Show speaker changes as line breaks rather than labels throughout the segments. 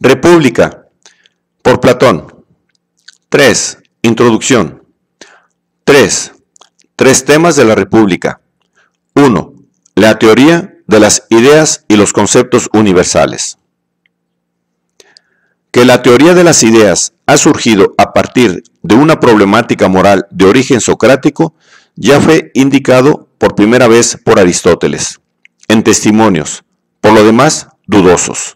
República, por Platón. 3. Introducción. 3. Tres temas de la República. 1. La teoría de las ideas y los conceptos universales. Que la teoría de las ideas ha surgido a partir de una problemática moral de origen socrático ya fue indicado por primera vez por Aristóteles, en testimonios, por lo demás, dudosos,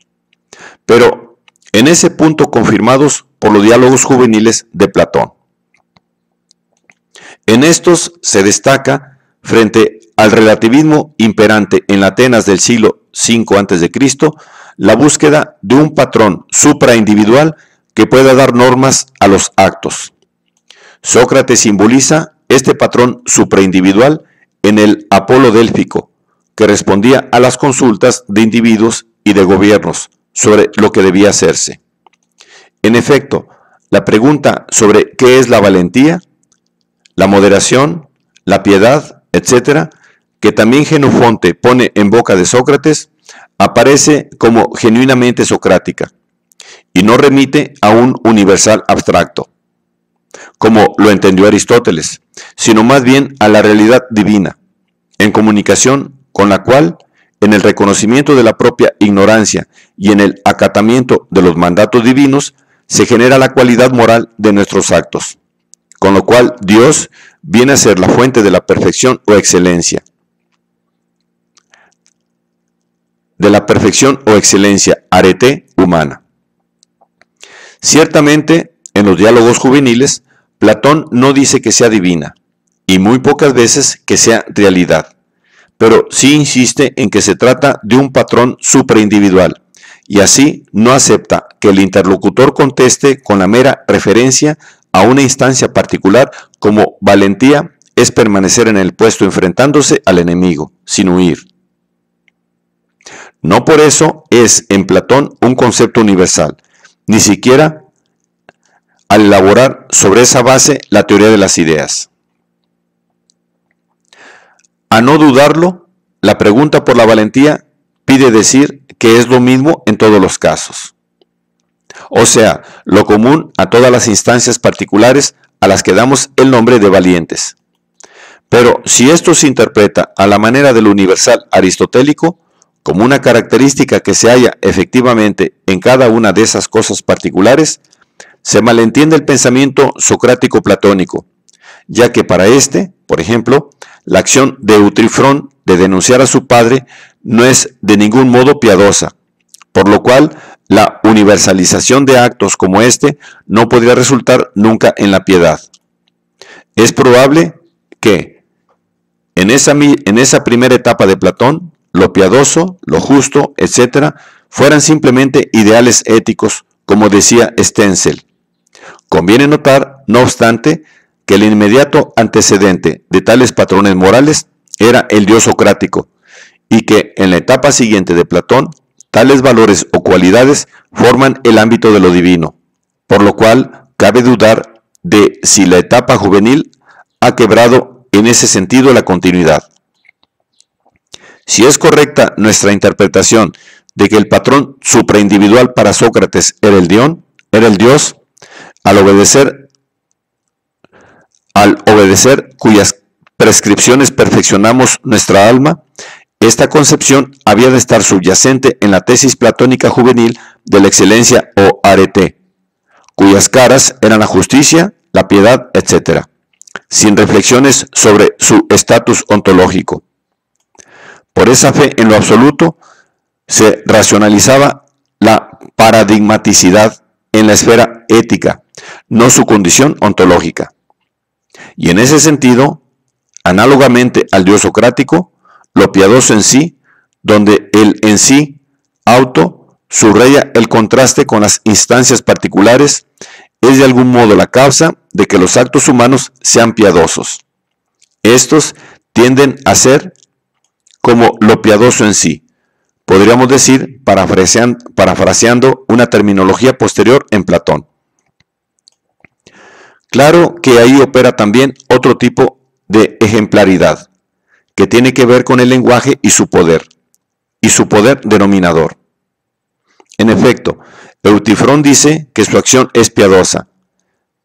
pero en ese punto confirmados por los diálogos juveniles de Platón. En estos se destaca, frente al relativismo imperante en la Atenas del siglo V a.C., la búsqueda de un patrón supraindividual que pueda dar normas a los actos. Sócrates simboliza este patrón supraindividual en el Apolo délfico, que respondía a las consultas de individuos y de gobiernos sobre lo que debía hacerse. En efecto, la pregunta sobre qué es la valentía, la moderación, la piedad, etc., que también Jenofonte pone en boca de Sócrates, aparece como genuinamente socrática y no remite a un universal abstracto, como lo entendió Aristóteles, sino más bien a la realidad divina, en comunicación con la cual, en el reconocimiento de la propia ignorancia y en el acatamiento de los mandatos divinos, se genera la cualidad moral de nuestros actos, con lo cual Dios viene a ser la fuente de la perfección o excelencia. Arete humana. Ciertamente, en los diálogos juveniles, Platón no dice que sea divina, y muy pocas veces que sea realidad, pero sí insiste en que se trata de un patrón supraindividual, y así no acepta que el interlocutor conteste con la mera referencia a una instancia particular como valentía es permanecer en el puesto enfrentándose al enemigo, sin huir. No por eso es en Platón un concepto universal, ni siquiera al elaborar sobre esa base la teoría de las ideas. A no dudarlo, la pregunta por la valentía pide decir que es lo mismo en todos los casos. O sea, lo común a todas las instancias particulares a las que damos el nombre de valientes. Pero si esto se interpreta a la manera del universal aristotélico, como una característica que se halla efectivamente en cada una de esas cosas particulares, se malentiende el pensamiento socrático-platónico, ya que para este, por ejemplo, la acción de Eutrifrón de denunciar a su padre no es de ningún modo piadosa, por lo cual la universalización de actos como este no podría resultar nunca en la piedad. Es probable que en esa primera etapa de Platón, lo piadoso, lo justo, etc., fueran simplemente ideales éticos, como decía Stenzel. Conviene notar, no obstante, que el inmediato antecedente de tales patrones morales era el Dios socrático, y que en la etapa siguiente de Platón, tales valores o cualidades forman el ámbito de lo divino, por lo cual cabe dudar de si la etapa juvenil ha quebrado en ese sentido la continuidad. Si es correcta nuestra interpretación de que el patrón supraindividual para Sócrates era el Dios, al obedecer cuyas prescripciones perfeccionamos nuestra alma, esta concepción había de estar subyacente en la tesis platónica juvenil de la excelencia o arete, cuyas caras eran la justicia, la piedad, etc., sin reflexiones sobre su estatus ontológico. Por esa fe en lo absoluto se racionalizaba la paradigmaticidad en la esfera ética, no su condición ontológica. Y en ese sentido, análogamente al Dios socrático, lo piadoso en sí, donde el en sí, auto, subraya el contraste con las instancias particulares, es de algún modo la causa de que los actos humanos sean piadosos. Estos tienden a ser como lo piadoso en sí, podríamos decir, parafraseando una terminología posterior en Platón. Claro que ahí opera también otro tipo de ejemplaridad, que tiene que ver con el lenguaje y su poder denominador. En efecto, Eutifrón dice que su acción es piadosa,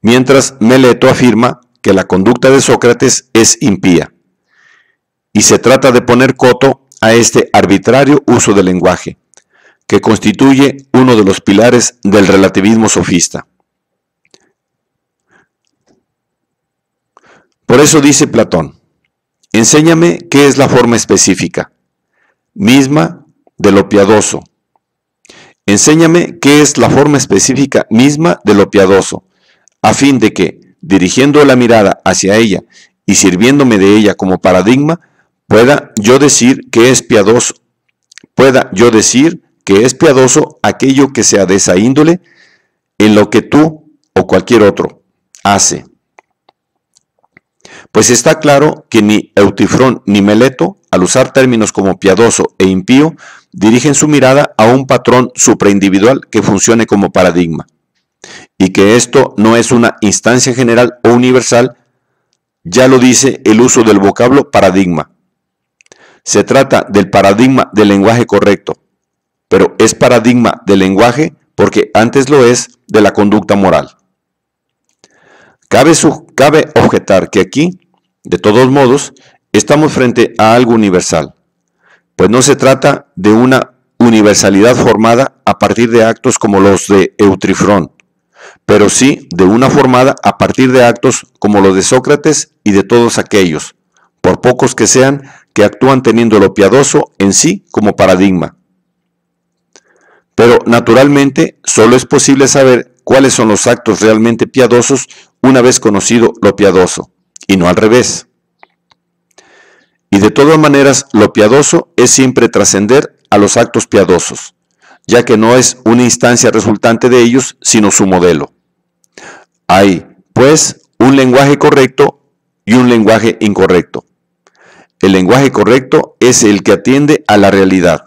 mientras Meleto afirma que la conducta de Sócrates es impía. Y se trata de poner coto a este arbitrario uso del lenguaje, que constituye uno de los pilares del relativismo sofista. Por eso dice Platón, enséñame qué es la forma específica, misma de lo piadoso. Enséñame qué es la forma específica misma de lo piadoso, a fin de que, dirigiendo la mirada hacia ella y sirviéndome de ella como paradigma, pueda yo decir que es piadoso aquello que sea de esa índole en lo que tú o cualquier otro hace. Pues está claro que ni Eutifrón ni Meleto, al usar términos como piadoso e impío, dirigen su mirada a un patrón supraindividual que funcione como paradigma, y que esto no es una instancia general o universal, ya lo dice el uso del vocablo paradigma. Se trata del paradigma del lenguaje correcto, pero es paradigma del lenguaje porque antes lo es de la conducta moral. Cabe objetar que aquí, de todos modos, estamos frente a algo universal, pues no se trata de una universalidad formada a partir de actos como los de Eutifrón, pero sí de una formada a partir de actos como los de Sócrates y de todos aquellos, por pocos que sean, que actúan teniendo lo piadoso en sí como paradigma. Pero naturalmente solo es posible saber cuáles son los actos realmente piadosos una vez conocido lo piadoso, y no al revés. Y de todas maneras, lo piadoso es siempre trascender a los actos piadosos, ya que no es una instancia resultante de ellos, sino su modelo. Hay, pues, un lenguaje correcto y un lenguaje incorrecto. El lenguaje correcto es el que atiende a la realidad.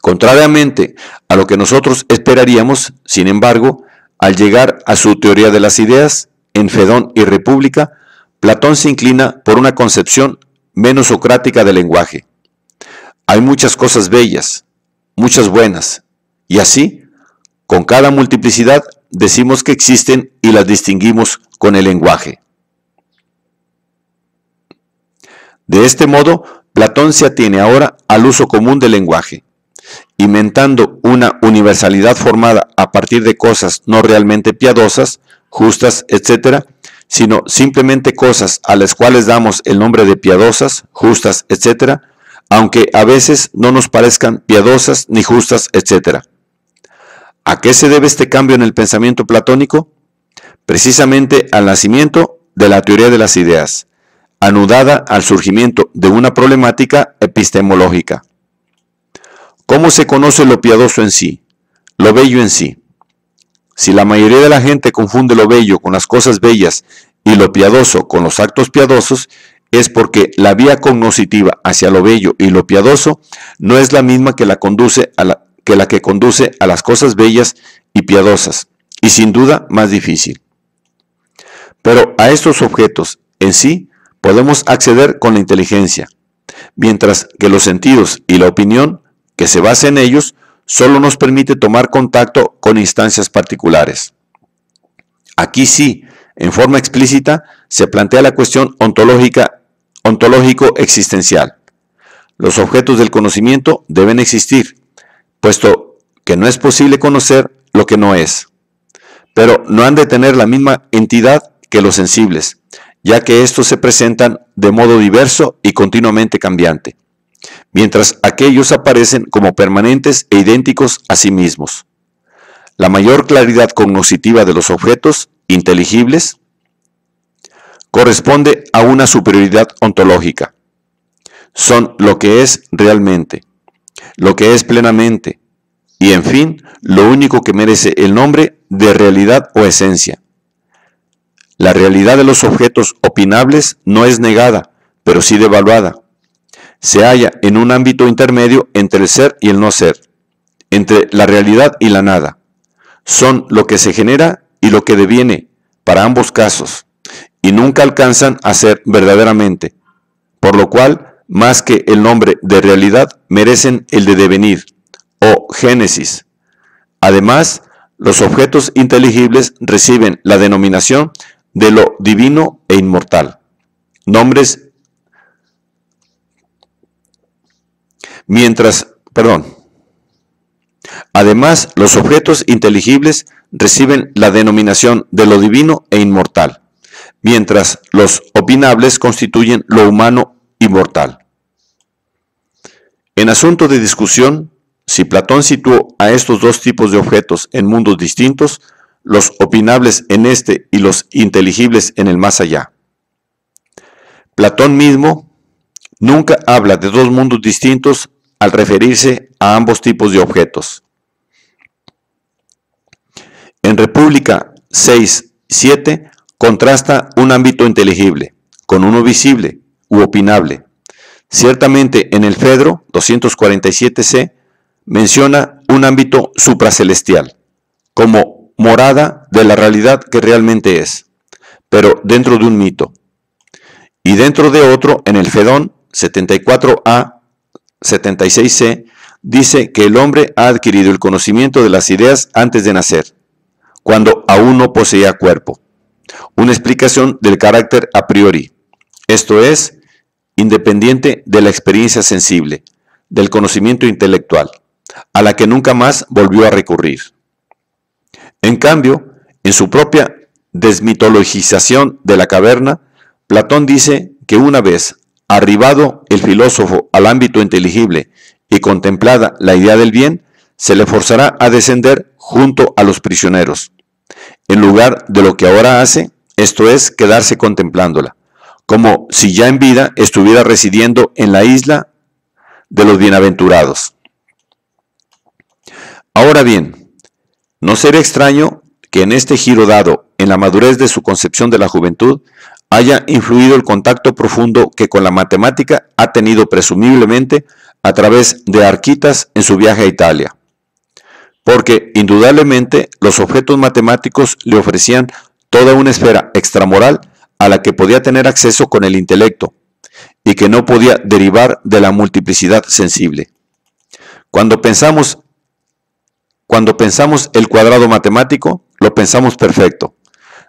Contrariamente a lo que nosotros esperaríamos, sin embargo, al llegar a su teoría de las ideas, en Fedón y República, Platón se inclina por una concepción menos socrática del lenguaje. Hay muchas cosas bellas, muchas buenas, y así, con cada multiplicidad, decimos que existen y las distinguimos con el lenguaje. De este modo, Platón se atiene ahora al uso común del lenguaje, inventando una universalidad formada a partir de cosas no realmente piadosas, justas, etc., sino simplemente cosas a las cuales damos el nombre de piadosas, justas, etc., aunque a veces no nos parezcan piadosas ni justas, etc. ¿A qué se debe este cambio en el pensamiento platónico? Precisamente al nacimiento de la teoría de las ideas, anudada al surgimiento de una problemática epistemológica. ¿Cómo se conoce lo piadoso en sí, lo bello en sí? Si la mayoría de la gente confunde lo bello con las cosas bellas y lo piadoso con los actos piadosos, es porque la vía cognoscitiva hacia lo bello y lo piadoso no es la misma que la que conduce a las cosas bellas y piadosas, y sin duda más difícil. Pero a estos objetos en sí podemos acceder con la inteligencia, mientras que los sentidos y la opinión que se basa en ellos solo nos permite tomar contacto con instancias particulares. Aquí sí, en forma explícita, se plantea la cuestión ontológico-existencial. Los objetos del conocimiento deben existir, puesto que no es posible conocer lo que no es, pero no han de tener la misma entidad que los sensibles, ya que estos se presentan de modo diverso y continuamente cambiante, mientras aquellos aparecen como permanentes e idénticos a sí mismos. La mayor claridad cognoscitiva de los objetos inteligibles corresponde a una superioridad ontológica. Son lo que es realmente, lo que es plenamente, y en fin, lo único que merece el nombre de realidad o esencia. La realidad de los objetos opinables no es negada, pero sí devaluada. Se halla en un ámbito intermedio entre el ser y el no ser, entre la realidad y la nada. Son lo que se genera y lo que deviene para ambos casos, y nunca alcanzan a ser verdaderamente, por lo cual, más que el nombre de realidad, merecen el de devenir, o génesis. Además, los objetos inteligibles reciben la denominación de lo divino e inmortal. Nombres, Además, los objetos inteligibles reciben la denominación de lo divino e inmortal, mientras los opinables constituyen lo humano y mortal. En asunto de discusión, si Platón situó a estos dos tipos de objetos en mundos distintos, los opinables en este y los inteligibles en el más allá. Platón mismo nunca habla de dos mundos distintos al referirse a ambos tipos de objetos. En República 6.7 contrasta un ámbito inteligible con uno visible u opinable. Ciertamente en el Fedro 247c menciona un ámbito supracelestial como morada de la realidad que realmente es, pero dentro de un mito. Y dentro de otro, en el Fedón 74a 76c, dice que el hombre ha adquirido el conocimiento de las ideas antes de nacer, cuando aún no poseía cuerpo. Una explicación del carácter a priori, esto es, independiente de la experiencia sensible, del conocimiento intelectual, a la que nunca más volvió a recurrir. En cambio, en su propia desmitologización de la caverna, Platón dice que una vez arribado el filósofo al ámbito inteligible y contemplada la idea del bien, se le forzará a descender junto a los prisioneros, en lugar de lo que ahora hace, esto es, quedarse contemplándola, como si ya en vida estuviera residiendo en la isla de los bienaventurados. Ahora bien, no será extraño que en este giro dado en la madurez de su concepción de la juventud haya influido el contacto profundo que con la matemática ha tenido presumiblemente a través de Arquitas en su viaje a Italia. Porque indudablemente los objetos matemáticos le ofrecían toda una esfera extramoral a la que podía tener acceso con el intelecto y que no podía derivar de la multiplicidad sensible. Cuando pensamos el cuadrado matemático, lo pensamos perfecto,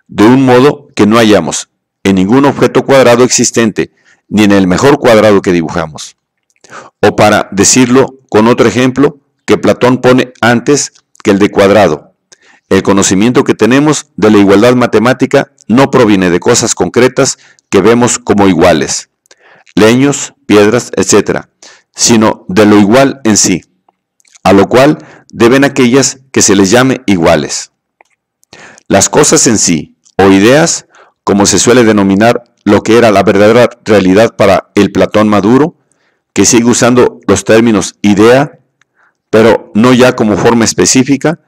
de un modo que no hallamos en ningún objeto cuadrado existente, ni en el mejor cuadrado que dibujamos. O para decirlo con otro ejemplo que Platón pone antes que el de cuadrado, el conocimiento que tenemos de la igualdad matemática no proviene de cosas concretas que vemos como iguales, leños, piedras, etc., sino de lo igual en sí, a lo cual deben aquellas que se les llame iguales. Las cosas en sí, o ideas, como se suele denominar lo que era la verdadera realidad para el Platón maduro, que sigue usando los términos idea, pero no ya como forma específica,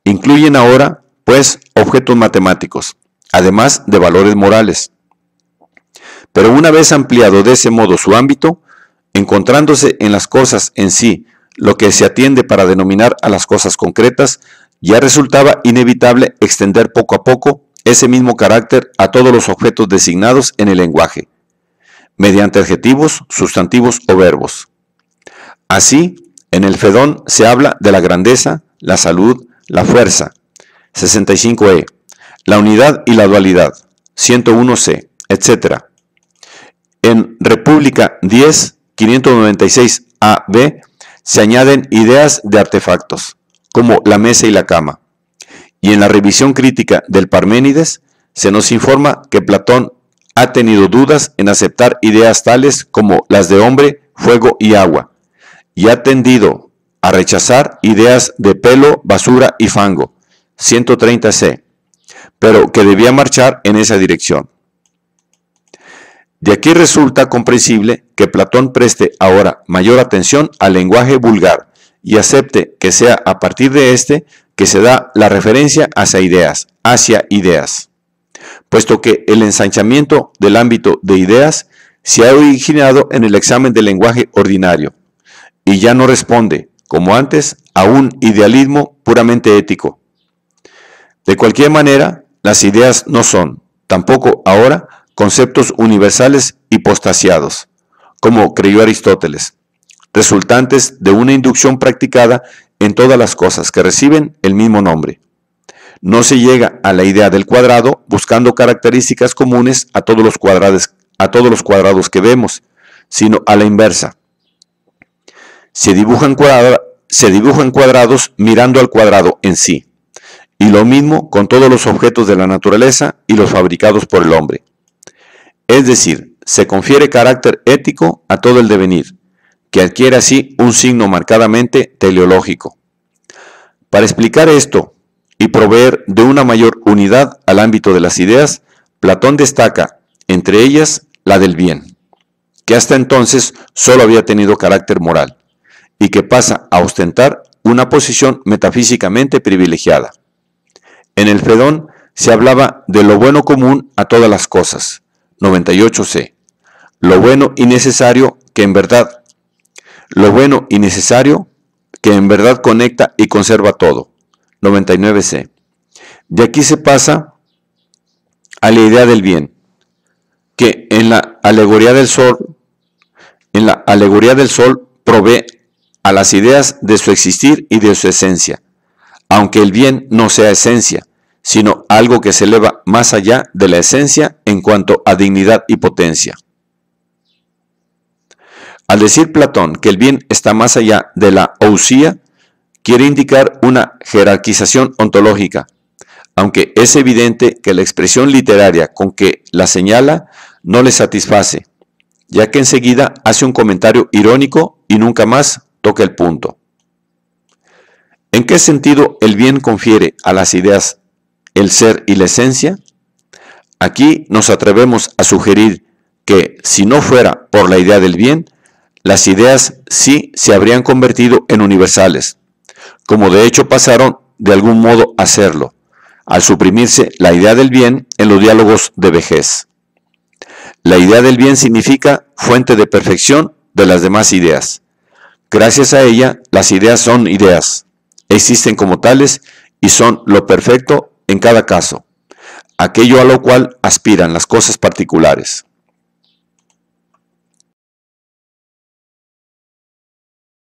incluyen ahora, pues, objetos matemáticos, además de valores morales. Pero una vez ampliado de ese modo su ámbito, encontrándose en las cosas en sí lo que se atiende para denominar a las cosas concretas, ya resultaba inevitable extender poco a poco ese mismo carácter a todos los objetos designados en el lenguaje, mediante adjetivos, sustantivos o verbos. Así, en el Fedón se habla de la grandeza, la salud, la fuerza, 65e, la unidad y la dualidad, 101c, etc. En República 10, 596a-b, se añaden ideas de artefactos, como la mesa y la cama. Y en la revisión crítica del Parménides, se nos informa que Platón ha tenido dudas en aceptar ideas tales como las de hombre, fuego y agua, y ha tendido a rechazar ideas de pelo, basura y fango, 130c, pero que debía marchar en esa dirección. De aquí resulta comprensible que Platón preste ahora mayor atención al lenguaje vulgar y acepte que sea a partir de este que se da la referencia hacia ideas, puesto que el ensanchamiento del ámbito de ideas se ha originado en el examen del lenguaje ordinario, y ya no responde, como antes, a un idealismo puramente ético. De cualquier manera, las ideas no son, tampoco ahora, conceptos universales hipostasiados, como creyó Aristóteles, resultantes de una inducción practicada en todas las cosas que reciben el mismo nombre. No se llega a la idea del cuadrado buscando características comunes a todos los cuadrados que vemos, sino a la inversa. Se dibujan cuadrados mirando al cuadrado en sí, y lo mismo con todos los objetos de la naturaleza y los fabricados por el hombre. Es decir, se confiere carácter ético a todo el devenir, que adquiere así un signo marcadamente teleológico. Para explicar esto y proveer de una mayor unidad al ámbito de las ideas, Platón destaca, entre ellas, la del bien, que hasta entonces solo había tenido carácter moral, y que pasa a ostentar una posición metafísicamente privilegiada. En el Fedón se hablaba de lo bueno común a todas las cosas, 98c, lo bueno y necesario que en verdad conecta y conserva todo, 99c. De aquí se pasa a la idea del bien, que en la alegoría del sol provee a las ideas de su existir y de su esencia, aunque el bien no sea esencia, sino algo que se eleva más allá de la esencia en cuanto a dignidad y potencia. Al decir Platón que el bien está más allá de la ousia, quiere indicar una jerarquización ontológica, aunque es evidente que la expresión literaria con que la señala no le satisface, ya que enseguida hace un comentario irónico y nunca más toca el punto. ¿En qué sentido el bien confiere a las ideas el ser y la esencia? Aquí nos atrevemos a sugerir que, si no fuera por la idea del bien, las ideas sí se habrían convertido en universales, como de hecho pasaron de algún modo a serlo, al suprimirse la idea del bien en los diálogos de vejez. La idea del bien significa fuente de perfección de las demás ideas. Gracias a ella, las ideas son ideas, existen como tales y son lo perfecto en cada caso, aquello a lo cual aspiran las cosas particulares.